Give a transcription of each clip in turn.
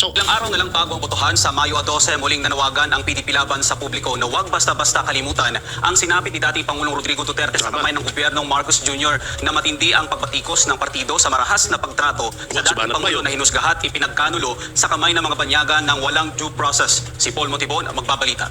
So, Ilang araw na lang bago ang botohan sa Mayo 12, muling nanawagan ang PDP laban sa publiko na huwag basta-basta kalimutan ang sinapit ni dating Pangulong Rodrigo Duterte sa kamay ng gobyernong Marcos Jr. na matindi ang pagbatikos ng partido sa marahas na pagtrato sa dating Pangulo na hinusgahan at ipinagkanulo sa kamay ng mga banyaga ng walang due process. Si Paul Montibon ang magbabalita.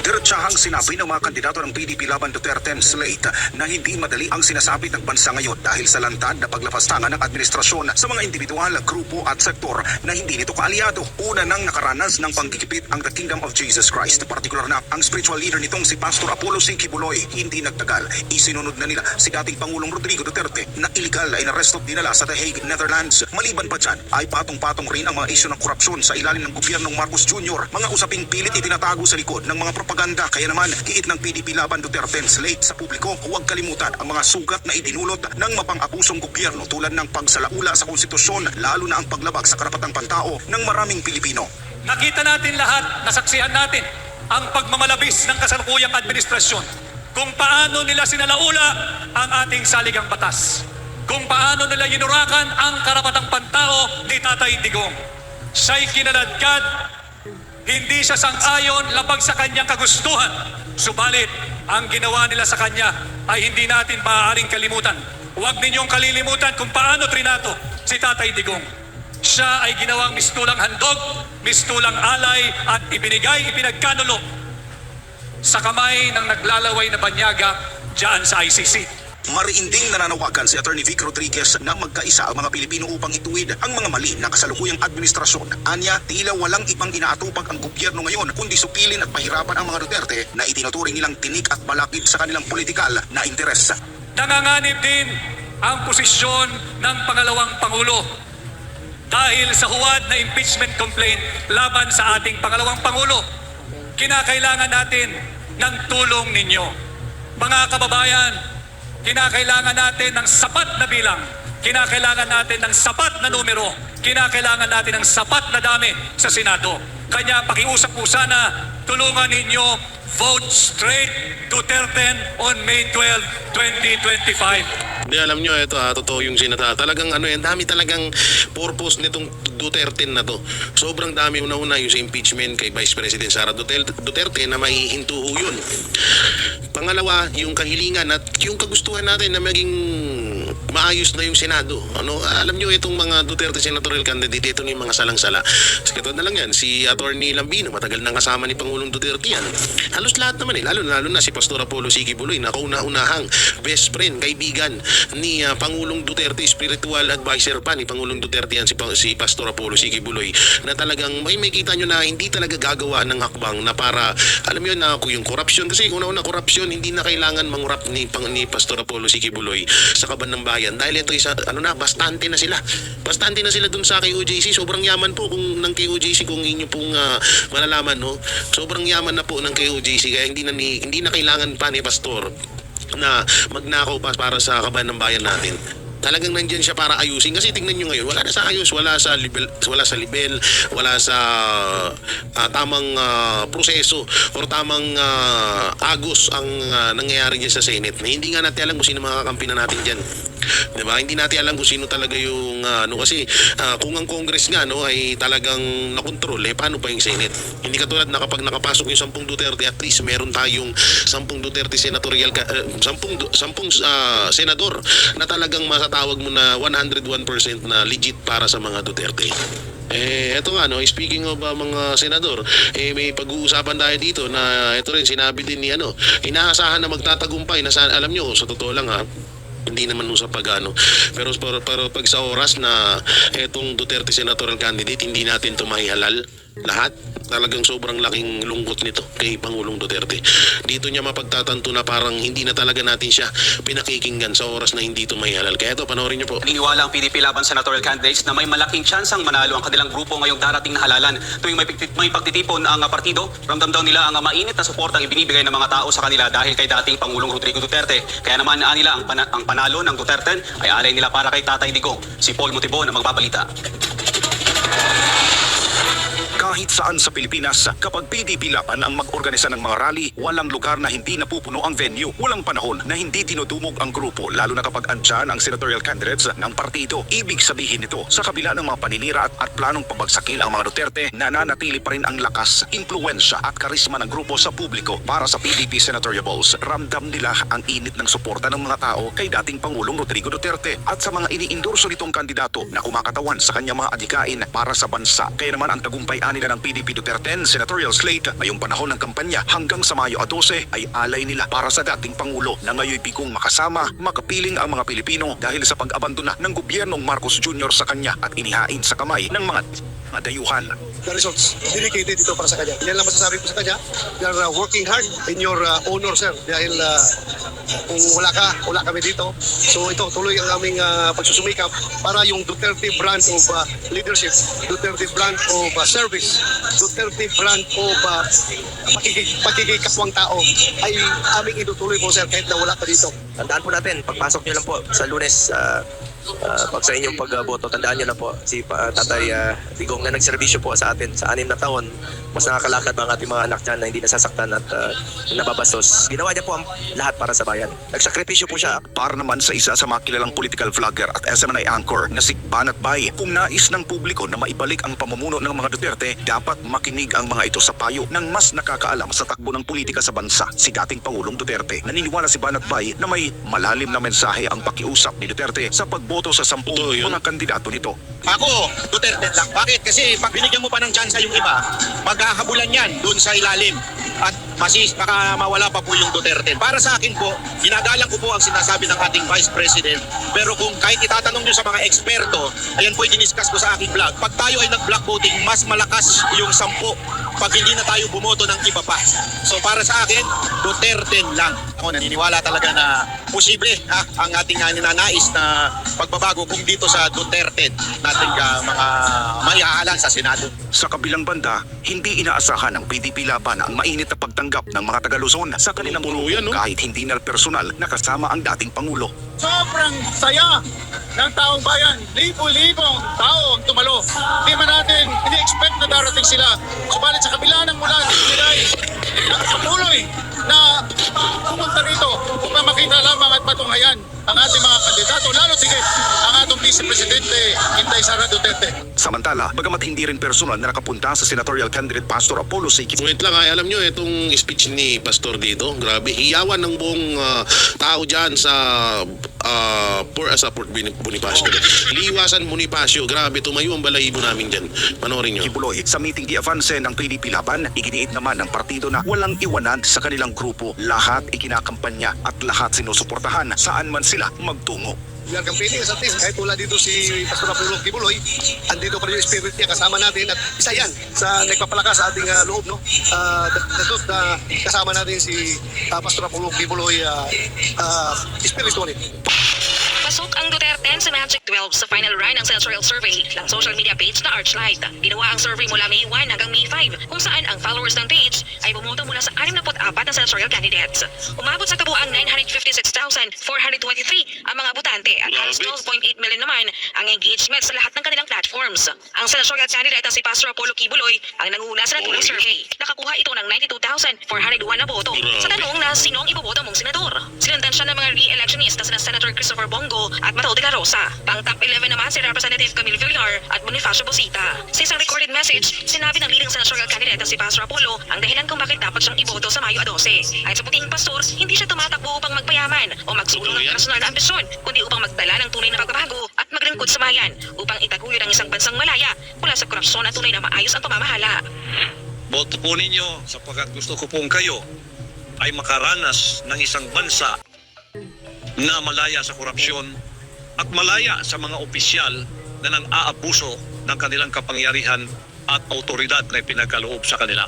Diretsahang sinabi ng mga kandidato ng PDP laban Duterte slate na hindi madali ang sinasabit ng bansa ngayon dahil sa lantad na paglapastangan ng administrasyon sa mga individual, grupo at sektor na hindi nito kaalyado. Una nang nakaranas ng panggigipit ang The Kingdom of Jesus Christ. Partikular na ang spiritual leader nitong si Pastor Apollo C. Kibuloy. Hindi nagtagal, isinunod na nila si dating Pangulong Rodrigo Duterte na illegal ay inaresto dinala sa The Hague, Netherlands. Maliban pa dyan ay patong-patong rin ang mga isyu ng korupsyon sa ilalim ng gobyernong Marcos Jr. Mga usaping pilit itinatago sa likod ng mga propaganda. Kaya naman, kiit ng PDP laban Duterte slate sa publiko, huwag kalimutan ang mga sugat na idinulot ng mapang-abusong gobyerno tulad ng pagsalaula sa konstitusyon, lalo na ang paglabag sa karapatang pantao ng maraming Pilipino. Nakita natin lahat, nasaksihan natin ang pagmamalabis ng kasalukuyang administrasyon, kung paano nila sinalaula ang ating saligang batas, kung paano nila inurakan ang karapatang pantao ni Tatay Digong. Siya'y kinaladkad, hindi siya sang-ayon labag sa kanyang kagustuhan. Subalit, ang ginawa nila sa kanya ay hindi natin maaaring kalimutan. Huwag ninyong kalilimutan kung paano trinato si Tatay Digong. Siya ay ginawang mistulang handog, mistulang alay at ipinagkanulo sa kamay ng naglalaway na banyaga diyan sa ICC. Mariinding nananawagan si Atty. Vic Rodriguez na magkaisa ang mga Pilipino upang ituwid ang mga mali ng kasalukuyang administrasyon. Anya, tila walang ibang inaatupag ang gobyerno ngayon kundi supilin at pahirapan ang mga Duterte na itinuturing nilang tinik at balakid sa kanilang politikal na interes. Nanganganib din ang posisyon ng pangalawang Pangulo dahil sa huwad na impeachment complaint laban sa ating pangalawang Pangulo. Kinakailangan natin ng tulong ninyo. Mga kababayan, kinakailangan natin ng sapat na bilang, kinakailangan natin ng sapat na numero, kinakailangan natin ng sapat na dami sa Senado. Kanya pakiusap po sana, tulungan ninyo, vote straight Duterte on May 12, 2025. Di alam nyo, ito totoo yung sinata. Talagang dami talagang purpose nitong Duterte na to. Sobrang dami una-una yung sa impeachment kay Vice President Sara Duterte na mahihinto ho yun. Pangalawa, yung kahilingan at yung kagustuhan natin na maging maayos na yung Senado. Alam nyo, itong mga Duterte senatorial candidate, ito na yung mga salang-sala. Ito na lang yan, si Atty. Lambino, matagal nang kasama ni Pangulong Duterte yan. Halos lahat naman lalo na si Pastor Apollo C. Kibuloy na kauna-unahang best friend, kaibigan ni Pangulong Duterte, spiritual advisor pa ni Pangulong Duterte yan si Pastor Apollo C. Kibuloy, na talagang may kita nyo na hindi talaga gagawa ng hakbang na para, alam nyo na yung corruption, kasi una-una corruption, hindi na kailangan mangurap ni Pastor Apollo C. Kibuloy sa kaban ng bayan dahil ito isa, bastante na sila dun sa KOJC. Sobrang yaman po kung ng KOJC, kung inyo pong malalaman, sobrang yaman na po ng KOJC, kaya hindi na kailangan pa ni Pastor na magnakaw pa para sa kaban ng bayan natin. Talagang nandyan siya para ayusin, kasi tingnan nyo ngayon, wala na sa ayos, wala sa libel, wala sa tamang proseso or tamang agos ang nangyayari dyan sa Senate, na hindi nga natin alam kung sino makakakampi na natin dyan. Diba? Hindi natin alam kung sino talaga yung kasi kung ang Congress nga ay talagang nakontrol, paano pa yung Senate? Hindi katulad na kapag nakapasok yung 10 Duterte, at least meron tayong 10 Duterte senatorial 10 senador na talagang masatawag mo na 101% na legit para sa mga Duterte. Eto nga speaking of mga senador, may pag-uusapan tayo dito na ito rin sinabi din ni inaasahan na magtatagumpay na alam nyo, sa totoo lang hindi naman sa pag-ano. Pero pag sa oras na etong Duterte senatorial candidate, hindi natin ito mahihalal lahat. Talagang sobrang laking lungkot nito kay Pangulong Duterte. Dito niya mapagtatanto na parang hindi na talaga natin siya pinakikinggan sa oras na hindi ito mahihalal. Kaya ito, panoorin niyo po. Naniniwala ang PDP laban senatorial candidates na may malaking tsansang manalo ang kanilang grupo ngayong darating na halalan. Tuwing may pagtitipon ang partido, ramdam daw nila ang mainit na suportang ibinibigay ng mga tao sa kanila dahil kay dating Pangulong Rodrigo Duterte. Kaya naman nila ang panalo ng Duterte ay alay nila para kay Tatay Digong. Si Paul Montibon ang magbabalita. Kahit saan sa Pilipinas, kapag PDP Laban ang mag-organisa ng mga rally, walang lugar na hindi napupuno ang venue. Walang panahon na hindi dinudumog ang grupo, lalo na kapag andyan ang senatorial candidates ng partido. Ibig sabihin nito, sa kabila ng mga paninira at planong pabagsakin ang mga Duterte, nananatili pa rin ang lakas, impluwensya at karisma ng grupo sa publiko. Para sa PDP senatorial balls, ramdam nila ang init ng suporta ng mga tao kay dating Pangulong Rodrigo Duterte at sa mga iniindorso nitong kandidato na kumakatawan sa kanyang mga adikain para sa bansa. Kaya naman ang tagumpay-ani na ng PDP Duterte senatorial slate ngayong panahon ng kampanya hanggang sa Mayo 12 ay alay nila para sa dating Pangulo na ngayon bigong makasama, makapiling ang mga Pilipino dahil sa pag-abandona ng gobyernong Marcos Jr. sa kanya at inihain sa kamay ng mga dayuhan. The results dedicated ito para sa kanya. Yan lang masasabi ko sa kanya. You are working hard in your honor, sir. Dahil kung wala kami dito. So ito, tuloy ang aming pagsusumikap para yung Duterte brand of leadership, Duterte brand of service, Duterte brand of pakikikapwang tao ay aming itutuloy po, sir, kahit na wala ka dito. Tandaan po natin, pagpasok nyo lang po sa Lunes, pag sa inyong pagboto, tandaan nyo lang po si Tatay Digong na nagserbisyo po sa atin sa 6 na taon. Mas nakakalakad ang ating mga anak dyan na hindi nasasaktan at nababastos. Ginawa niya po ang lahat para sa bayan. Nagsakripisyo po siya. Para naman sa isa sa mga kilalang political vlogger at SMNI anchor na si Banat Bay, kung nais ng publiko na maibalik ang pamumuno ng mga Duterte, dapat makinig ang mga ito sa payo ng mas nakakaalam sa takbo ng politika sa bansa, si dating Pangulong Duterte. Naniniwala si Banat Bay na may malalim na mensahe ang pakiusap ni Duterte sa pagboto sa 10 Totoo yun. mga kandidato nito. Ako, Duterte lang. Bakit? Kasi pag binigyan mo pa ng chance yung iba, maghahabulan yan dun sa ilalim. At baka mawala pa po yung Duterte. Para sa akin po, ginagalang ko po ang sinasabi ng ating Vice President. Pero kung kahit itatanong nyo sa mga eksperto, ayan po i-discuss ko sa aking vlog. Pag tayo ay nag-block voting, mas malakas yung 10 pag hindi na tayo bumoto ng iba pa. So para sa akin, Duterte lang. Ako naniniwala talaga na posible ang ating ninanais na pagbabago kung dito sa Duterte nating mga maihahalan sa Senado. Sa kabilang banda, hindi inaasahan ng PDP Laban ang mainit na pagtanggap ng mga taga-Luzon sa kanilang Puro grupo yan, no? kahit hindi na personal na kasama ang dating Pangulo. Sobrang saya ng taong bayan. Libo-libong tao ang tumalo. Hindi man natin ini-expect na darating sila. Subalit sa kabila ng mula nilay ang patuloy na pumunta rito upang makita lamang at matunghayan ang ating mga kandidato, lalo tigit ang atong Vice Presidente Inday Sara Duterte. Samantala, bagamat hindi rin personal na nakapunta sa senatorial candidate Pastor Apollo Siquit, Wait lang, alam nyo, itong speech ni Pastor dito, grabe, hiyawan ng buong tao dyan sa Port Bonifacio. Liwasan Bonifacio, grabe, tumayo ang balahibo namin dyan. Panoorin nyo. Kibuloy, sa meeting di avance ng PDP Laban, iginiit naman ng partido na walang iwanan sa kanilang grupo. Lahat ikinakampanya at lahat sinusuportahan saan man sila magtungo. We are campaigning as a team. Kahit wala dito si Pastor Apollo Kibuloy, andito pa rin yung spirit niya kasama natin at isa yan sa nagpapalakas sa ating loob, no? Na kasama natin si Pastor Apollo Kibuloy spiritually. Pasok ang Duterte sa Magic 12 sa final run ng senatorial survey ng social media page na Archlight. Ginawa ang survey mula May 1 hanggang May 5 kung saan ang followers ng page ay bumoto mula sa 64 na senatorial candidates. Umabot sa kabuang 956,423 ang mga botante at halos 12.8 million naman ang engagement sa lahat ng kanilang platforms. Ang senatorial candidate na si Pastor Apollo Kibuloy ang nanguna sa naturang survey. Nakakuha ito ng 92,401 na boto. Sa tanong na sino ang iboboto mong senador? Sinundan siya ng mga re-electionist na sina Senator Christopher Bongo at Mateo de la Rosa. Pang top 11 naman si Representative Camille Villar at Bonifacio Bosita. Sa isang recorded message, sinabi ng leading senatorial candidate na si Pastor Apollo ang dahilan kung bakit dapat siyang iboto sa Mayo 12. Ayon sa puting pastor, hindi siya tumatakbo upang magpayaman o magsulong ng personal na ambisyon, kundi upang magdala ng tunay na pagbabago at maglingkod sa bayan upang itaguyod ang isang bansang malaya mula sa korupsyon at tunay na maayos ang pamamahala. Boto po ninyo sapagkat gusto ko pong kayo ay makaranas ng isang bansa na malaya sa korupsyon at malaya sa mga opisyal na nang-aabuso ng kanilang kapangyarihan at autoridad na pinagkaloob sa kanila.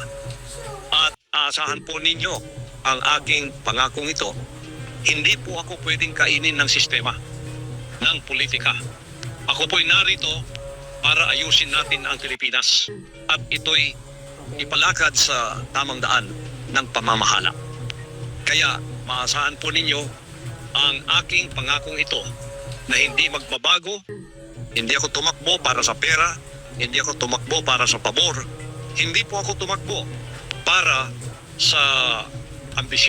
At aasahan po ninyo ang aking pangakong ito. Hindi po ako pwedeng kainin ng sistema, ng politika. Ako po'y narito para ayusin natin ang Pilipinas at ito'y ipalakad sa tamang daan ng pamamahala. Kaya maasahan po ninyo ang aking pangakong ito na hindi magbabago, hindi ako tumakbo para sa pera, hindi ako tumakbo para sa pabor, hindi po ako tumakbo para sa ambisyon